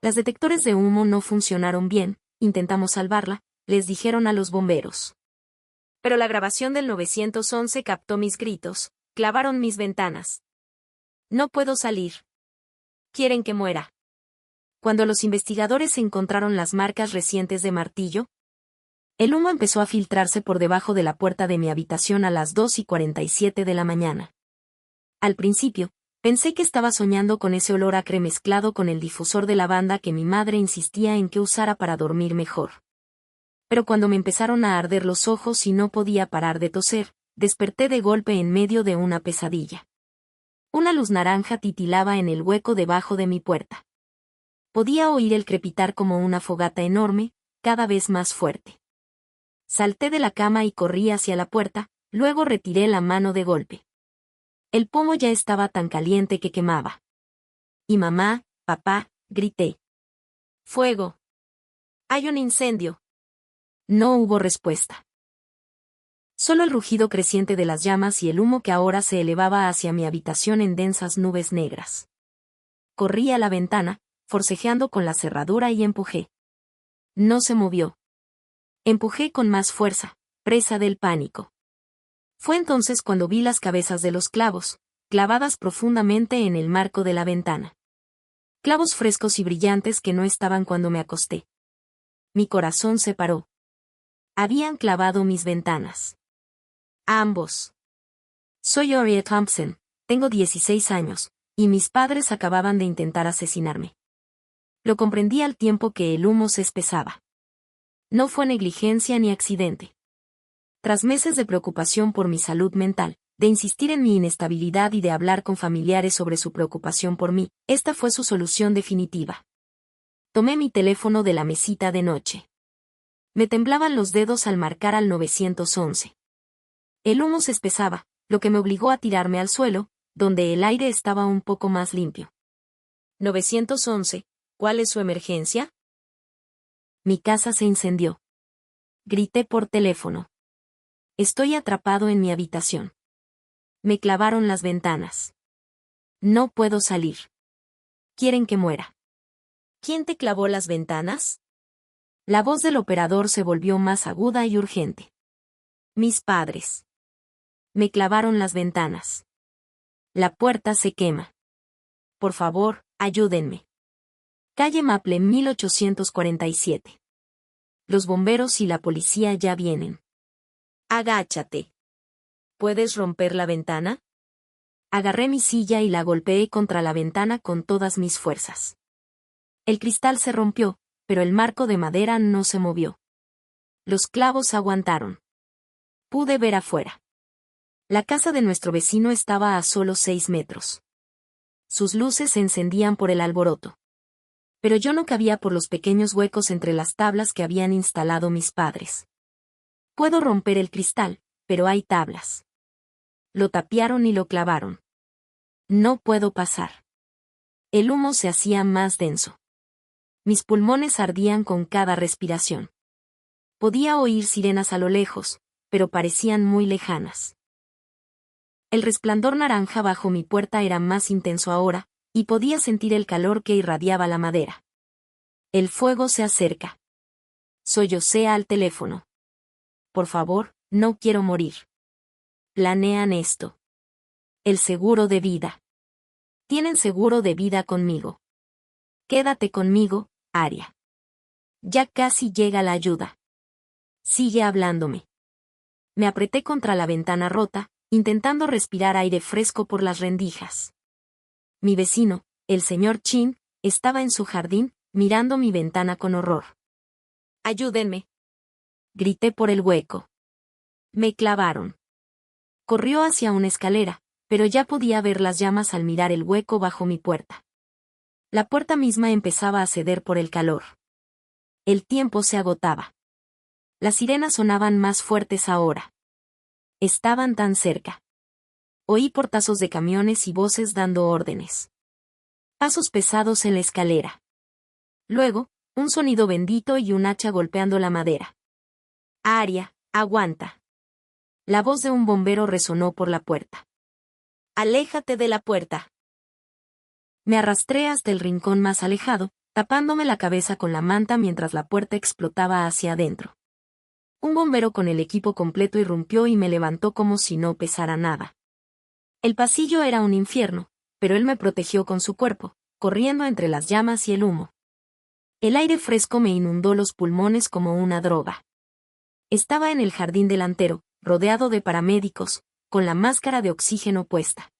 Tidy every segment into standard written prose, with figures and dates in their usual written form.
Las detectores de humo no funcionaron bien, intentamos salvarla, les dijeron a los bomberos. Pero la grabación del 911 captó mis gritos, clavaron mis ventanas. No puedo salir. Quieren que muera. Cuando los investigadores encontraron las marcas recientes de martillo, el humo empezó a filtrarse por debajo de la puerta de mi habitación a las 2:47 de la mañana. Al principio, pensé que estaba soñando con ese olor acre mezclado con el difusor de lavanda que mi madre insistía en que usara para dormir mejor. Pero cuando me empezaron a arder los ojos y no podía parar de toser, desperté de golpe en medio de una pesadilla. Una luz naranja titilaba en el hueco debajo de mi puerta. Podía oír el crepitar como una fogata enorme, cada vez más fuerte. Salté de la cama y corrí hacia la puerta, luego retiré la mano de golpe. El pomo ya estaba tan caliente que quemaba. Y mamá, papá, grité. ¡Fuego! ¡Hay un incendio! No hubo respuesta. Solo el rugido creciente de las llamas y el humo que ahora se elevaba hacia mi habitación en densas nubes negras. Corrí a la ventana, forcejeando con la cerradura y empujé. No se movió. Empujé con más fuerza, presa del pánico. Fue entonces cuando vi las cabezas de los clavos, clavadas profundamente en el marco de la ventana. Clavos frescos y brillantes que no estaban cuando me acosté. Mi corazón se paró. Habían clavado mis ventanas. Ambos. Soy Oria Thompson, tengo 16 años, y mis padres acababan de intentar asesinarme. Lo comprendí al tiempo que el humo se espesaba. No fue negligencia ni accidente. Tras meses de preocupación por mi salud mental, de insistir en mi inestabilidad y de hablar con familiares sobre su preocupación por mí, esta fue su solución definitiva. Tomé mi teléfono de la mesita de noche. Me temblaban los dedos al marcar al 911. El humo se espesaba, lo que me obligó a tirarme al suelo, donde el aire estaba un poco más limpio. 911, ¿cuál es su emergencia? Mi casa se incendió. Grité por teléfono. Estoy atrapado en mi habitación. Me clavaron las ventanas. No puedo salir. Quieren que muera. ¿Quién te clavó las ventanas? La voz del operador se volvió más aguda y urgente. Mis padres. Me clavaron las ventanas. La puerta se quema. Por favor, ayúdenme. Calle Maple 1847. Los bomberos y la policía ya vienen. Agáchate. ¿Puedes romper la ventana? Agarré mi silla y la golpeé contra la ventana con todas mis fuerzas. El cristal se rompió, pero el marco de madera no se movió. Los clavos aguantaron. Pude ver afuera. La casa de nuestro vecino estaba a solo 6 metros. Sus luces se encendían por el alboroto. Pero yo no cabía por los pequeños huecos entre las tablas que habían instalado mis padres. Puedo romper el cristal, pero hay tablas. Lo tapiaron y lo clavaron. No puedo pasar. El humo se hacía más denso. Mis pulmones ardían con cada respiración. Podía oír sirenas a lo lejos, pero parecían muy lejanas. El resplandor naranja bajo mi puerta era más intenso ahora, y podía sentir el calor que irradiaba la madera. El fuego se acerca. Sollocé al teléfono. Por favor, no quiero morir. Planean esto. El seguro de vida. Tienen seguro de vida conmigo. Quédate conmigo, Aria. Ya casi llega la ayuda. Sigue hablándome. Me apreté contra la ventana rota, intentando respirar aire fresco por las rendijas. Mi vecino, el señor Chin, estaba en su jardín, mirando mi ventana con horror. ¡Ayúdenme! Grité por el hueco. Me clavaron. Corrió hacia una escalera, pero ya podía ver las llamas al mirar el hueco bajo mi puerta. La puerta misma empezaba a ceder por el calor. El tiempo se agotaba. Las sirenas sonaban más fuertes ahora. Estaban tan cerca. Oí portazos de camiones y voces dando órdenes. Pasos pesados en la escalera. Luego, un sonido bendito y un hacha golpeando la madera. Aria, aguanta. La voz de un bombero resonó por la puerta. Aléjate de la puerta. Me arrastré hasta el rincón más alejado, tapándome la cabeza con la manta mientras la puerta explotaba hacia adentro. Un bombero con el equipo completo irrumpió y me levantó como si no pesara nada. El pasillo era un infierno, pero él me protegió con su cuerpo, corriendo entre las llamas y el humo. El aire fresco me inundó los pulmones como una droga. Estaba en el jardín delantero, rodeado de paramédicos, con la máscara de oxígeno puesta.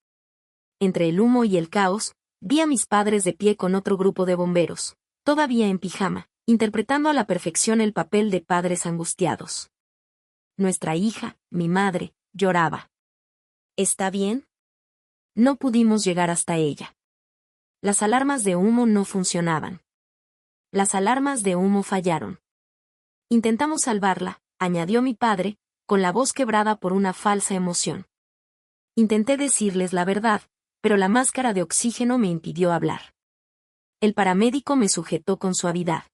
Entre el humo y el caos, vi a mis padres de pie con otro grupo de bomberos, todavía en pijama, interpretando a la perfección el papel de padres angustiados. Nuestra hija, mi madre, lloraba. ¿Está bien? No pudimos llegar hasta ella. Las alarmas de humo no funcionaban. Las alarmas de humo fallaron. Intentamos salvarla, añadió mi padre, con la voz quebrada por una falsa emoción. Intenté decirles la verdad, pero la máscara de oxígeno me impidió hablar. El paramédico me sujetó con suavidad.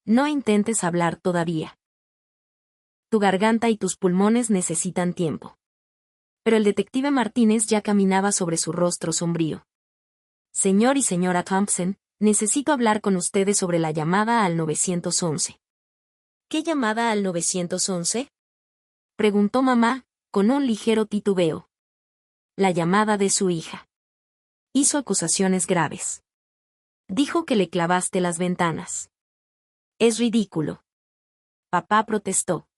No intentes hablar todavía. Tu garganta y tus pulmones necesitan tiempo. Pero el detective Martínez ya caminaba sobre su rostro sombrío. Señor y señora Thompson, necesito hablar con ustedes sobre la llamada al 911. ¿Qué llamada al 911? Preguntó mamá, con un ligero titubeo. La llamada de su hija. Hizo acusaciones graves. Dijo que le clavaste las ventanas. Es ridículo. Papá protestó.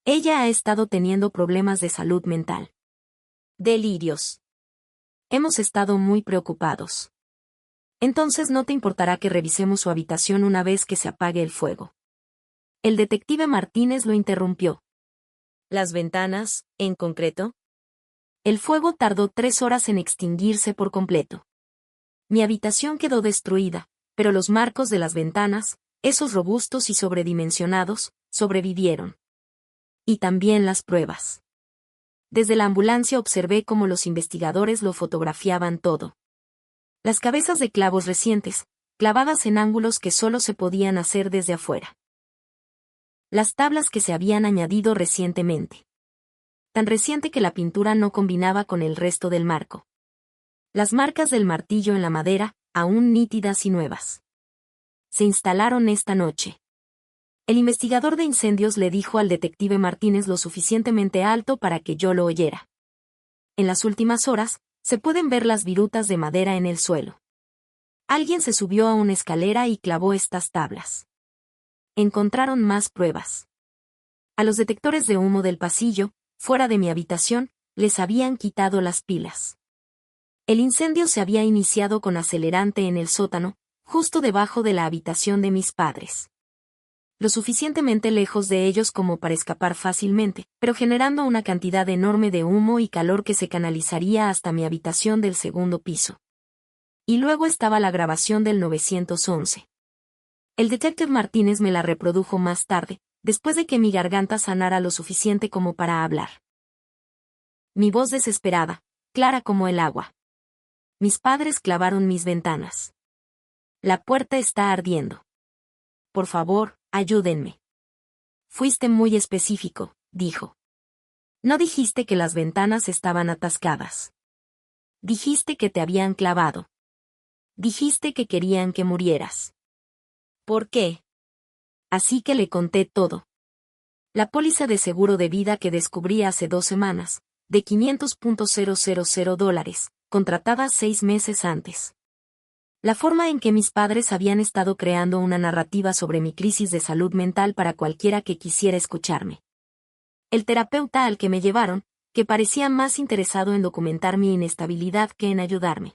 Ella ha estado teniendo problemas de salud mental. Delirios. Hemos estado muy preocupados. Entonces no te importará que revisemos su habitación una vez que se apague el fuego. El detective Martínez lo interrumpió. ¿Las ventanas, en concreto? El fuego tardó 3 horas en extinguirse por completo. Mi habitación quedó destruida, pero los marcos de las ventanas, esos robustos y sobredimensionados, sobrevivieron. Y también las pruebas. Desde la ambulancia observé cómo los investigadores lo fotografiaban todo. Las cabezas de clavos recientes, clavadas en ángulos que solo se podían hacer desde afuera. Las tablas que se habían añadido recientemente. Tan reciente que la pintura no combinaba con el resto del marco. Las marcas del martillo en la madera, aún nítidas y nuevas. Se instalaron esta noche. El investigador de incendios le dijo al detective Martínez lo suficientemente alto para que yo lo oyera. En las últimas horas, se pueden ver las virutas de madera en el suelo. Alguien se subió a una escalera y clavó estas tablas. Encontraron más pruebas. A los detectores de humo del pasillo, fuera de mi habitación, les habían quitado las pilas. El incendio se había iniciado con acelerante en el sótano, justo debajo de la habitación de mis padres. Lo suficientemente lejos de ellos como para escapar fácilmente, pero generando una cantidad enorme de humo y calor que se canalizaría hasta mi habitación del segundo piso. Y luego estaba la grabación del 911. El detective Martínez me la reprodujo más tarde, después de que mi garganta sanara lo suficiente como para hablar. Mi voz desesperada, clara como el agua. Mis padres clavaron mis ventanas. La puerta está ardiendo. Por favor, ayúdenme. Fuiste muy específico, dijo. No dijiste que las ventanas estaban atascadas. Dijiste que te habían clavado. Dijiste que querían que murieras. ¿Por qué? Así que le conté todo. La póliza de seguro de vida que descubrí hace 2 semanas, de $500,000, contratada 6 meses antes. La forma en que mis padres habían estado creando una narrativa sobre mi crisis de salud mental para cualquiera que quisiera escucharme. El terapeuta al que me llevaron, que parecía más interesado en documentar mi inestabilidad que en ayudarme.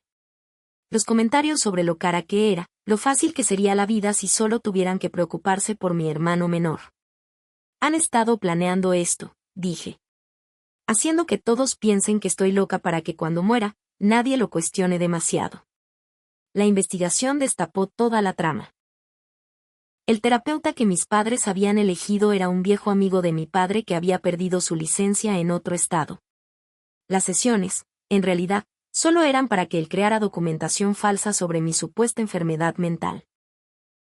Los comentarios sobre lo cara que era, lo fácil que sería la vida si solo tuvieran que preocuparse por mi hermano menor. Han estado planeando esto, dije. Haciendo que todos piensen que estoy loca para que cuando muera, nadie lo cuestione demasiado. La investigación destapó toda la trama. El terapeuta que mis padres habían elegido era un viejo amigo de mi padre que había perdido su licencia en otro estado. Las sesiones, en realidad, solo eran para que él creara documentación falsa sobre mi supuesta enfermedad mental.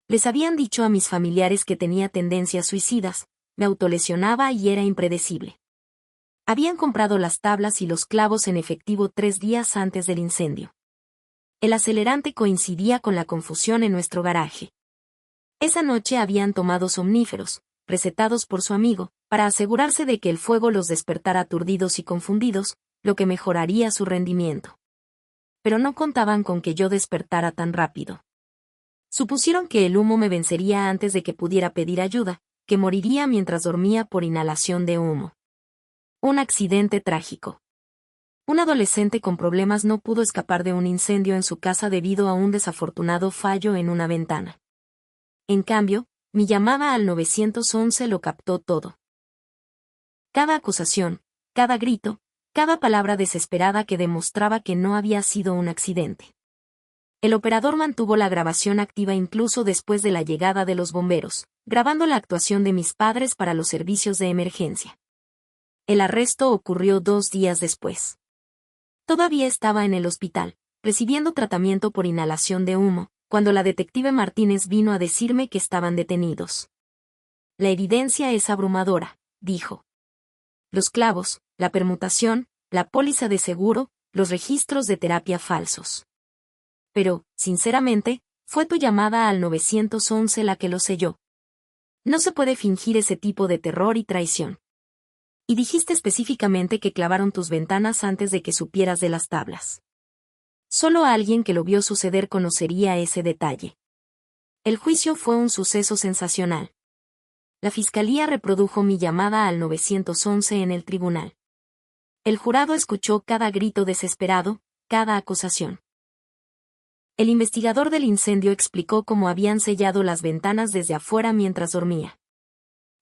Les habían dicho a mis familiares que tenía tendencias suicidas, me autolesionaba y era impredecible. Habían comprado las tablas y los clavos en efectivo 3 días antes del incendio. El acelerante coincidía con la confusión en nuestro garaje. Esa noche habían tomado somníferos, recetados por su amigo, para asegurarse de que el fuego los despertara aturdidos y confundidos, lo que mejoraría su rendimiento. Pero no contaban con que yo despertara tan rápido. Supusieron que el humo me vencería antes de que pudiera pedir ayuda, que moriría mientras dormía por inhalación de humo. Un accidente trágico. Un adolescente con problemas no pudo escapar de un incendio en su casa debido a un desafortunado fallo en una ventana. En cambio, mi llamada al 911 lo captó todo. Cada acusación, cada grito, cada palabra desesperada que demostraba que no había sido un accidente. El operador mantuvo la grabación activa incluso después de la llegada de los bomberos, grabando la actuación de mis padres para los servicios de emergencia. El arresto ocurrió 2 días después. Todavía estaba en el hospital, recibiendo tratamiento por inhalación de humo, cuando la detective Martínez vino a decirme que estaban detenidos. La evidencia es abrumadora, dijo. Los clavos, la permutación, la póliza de seguro, los registros de terapia falsos. Pero, sinceramente, fue tu llamada al 911 la que lo selló. No se puede fingir ese tipo de terror y traición. Y dijiste específicamente que clavaron tus ventanas antes de que supieras de las tablas. Solo alguien que lo vio suceder conocería ese detalle. El juicio fue un suceso sensacional. La fiscalía reprodujo mi llamada al 911 en el tribunal. El jurado escuchó cada grito desesperado, cada acusación. El investigador del incendio explicó cómo habían sellado las ventanas desde afuera mientras dormía.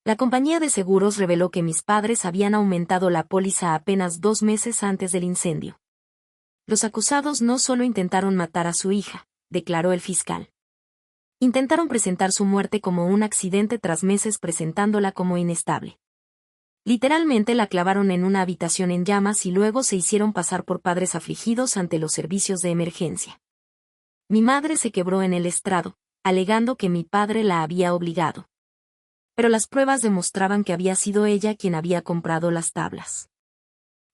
La compañía de seguros reveló que mis padres habían aumentado la póliza apenas 2 meses antes del incendio. Los acusados no solo intentaron matar a su hija, declaró el fiscal. Intentaron presentar su muerte como un accidente tras meses presentándola como inestable. Literalmente la clavaron en una habitación en llamas y luego se hicieron pasar por padres afligidos ante los servicios de emergencia. Mi madre se quebró en el estrado, alegando que mi padre la había obligado. Pero las pruebas demostraban que había sido ella quien había comprado las tablas.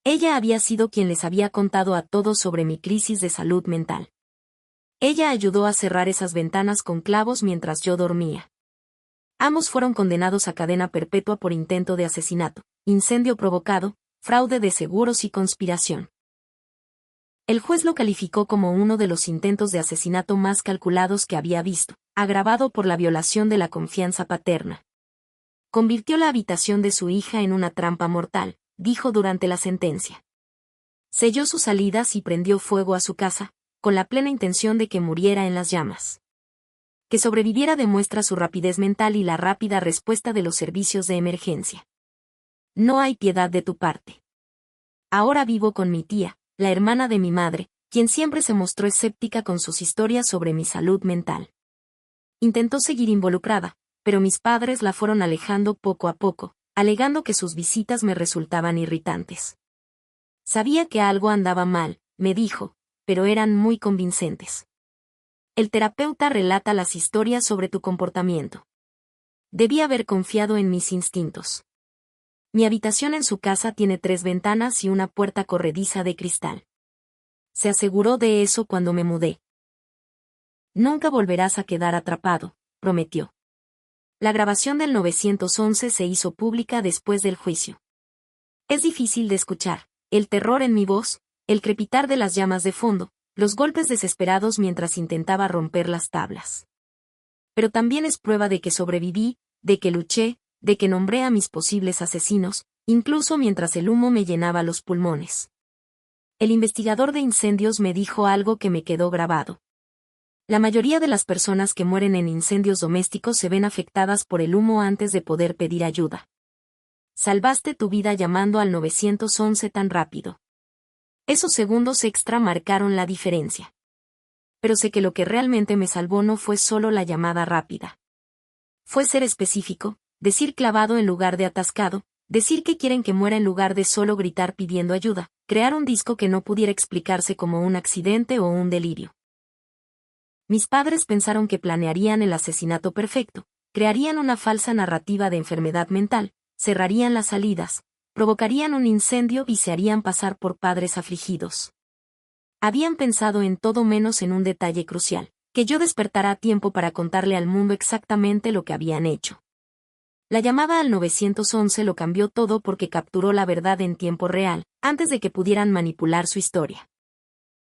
Ella había sido quien les había contado a todos sobre mi crisis de salud mental. Ella ayudó a cerrar esas ventanas con clavos mientras yo dormía. Ambos fueron condenados a cadena perpetua por intento de asesinato, incendio provocado, fraude de seguros y conspiración. El juez lo calificó como uno de los intentos de asesinato más calculados que había visto, agravado por la violación de la confianza paterna. Convirtió la habitación de su hija en una trampa mortal, dijo durante la sentencia. Selló sus salidas y prendió fuego a su casa, con la plena intención de que muriera en las llamas. Que sobreviviera demuestra su rapidez mental y la rápida respuesta de los servicios de emergencia. No hay piedad de tu parte. Ahora vivo con mi tía, la hermana de mi madre, quien siempre se mostró escéptica con sus historias sobre mi salud mental. Intentó seguir involucrada, pero mis padres la fueron alejando poco a poco, alegando que sus visitas me resultaban irritantes. Sabía que algo andaba mal, me dijo, pero eran muy convincentes. El terapeuta relata las historias sobre tu comportamiento. Debí haber confiado en mis instintos. Mi habitación en su casa tiene 3 ventanas y una puerta corrediza de cristal. Se aseguró de eso cuando me mudé. Nunca volverás a quedar atrapado, prometió. La grabación del 911 se hizo pública después del juicio. Es difícil de escuchar, el terror en mi voz, el crepitar de las llamas de fondo, los golpes desesperados mientras intentaba romper las tablas. Pero también es prueba de que sobreviví, de que luché, de que nombré a mis posibles asesinos, incluso mientras el humo me llenaba los pulmones. El investigador de incendios me dijo algo que me quedó grabado. La mayoría de las personas que mueren en incendios domésticos se ven afectadas por el humo antes de poder pedir ayuda. Salvaste tu vida llamando al 911 tan rápido. Esos segundos extra marcaron la diferencia. Pero sé que lo que realmente me salvó no fue solo la llamada rápida. Fue ser específico, decir clavado en lugar de atascado, decir que quieren que muera en lugar de solo gritar pidiendo ayuda, crear un disco que no pudiera explicarse como un accidente o un delirio. Mis padres pensaron que planearían el asesinato perfecto, crearían una falsa narrativa de enfermedad mental, cerrarían las salidas, provocarían un incendio y se harían pasar por padres afligidos. Habían pensado en todo menos en un detalle crucial, que yo despertara a tiempo para contarle al mundo exactamente lo que habían hecho. La llamada al 911 lo cambió todo porque capturó la verdad en tiempo real, antes de que pudieran manipular su historia.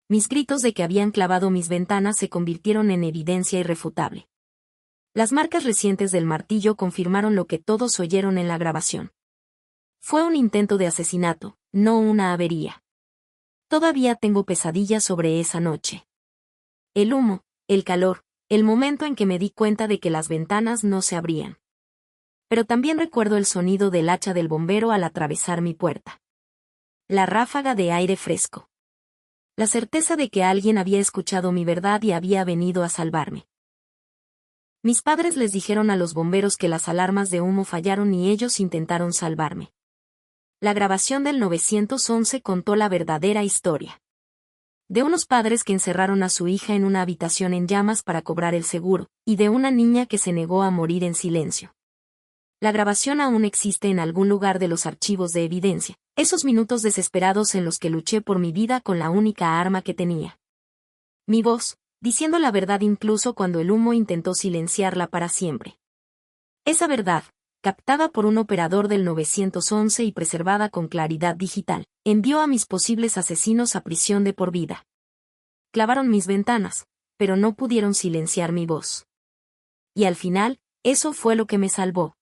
Mis gritos de que habían clavado mis ventanas se convirtieron en evidencia irrefutable. Las marcas recientes del martillo confirmaron lo que todos oyeron en la grabación. Fue un intento de asesinato, no una avería. Todavía tengo pesadillas sobre esa noche. El humo, el calor, el momento en que me di cuenta de que las ventanas no se abrían. Pero también recuerdo el sonido del hacha del bombero al atravesar mi puerta. La ráfaga de aire fresco. La certeza de que alguien había escuchado mi verdad y había venido a salvarme. Mis padres les dijeron a los bomberos que las alarmas de humo fallaron y ellos intentaron salvarme. La grabación del 911 contó la verdadera historia. De unos padres que encerraron a su hija en una habitación en llamas para cobrar el seguro, y de una niña que se negó a morir en silencio. La grabación aún existe en algún lugar de los archivos de evidencia, esos minutos desesperados en los que luché por mi vida con la única arma que tenía. Mi voz, diciendo la verdad incluso cuando el humo intentó silenciarla para siempre. Esa verdad, captada por un operador del 911 y preservada con claridad digital, envió a mis posibles asesinos a prisión de por vida. Clavaron mis ventanas, pero no pudieron silenciar mi voz. Y al final, eso fue lo que me salvó.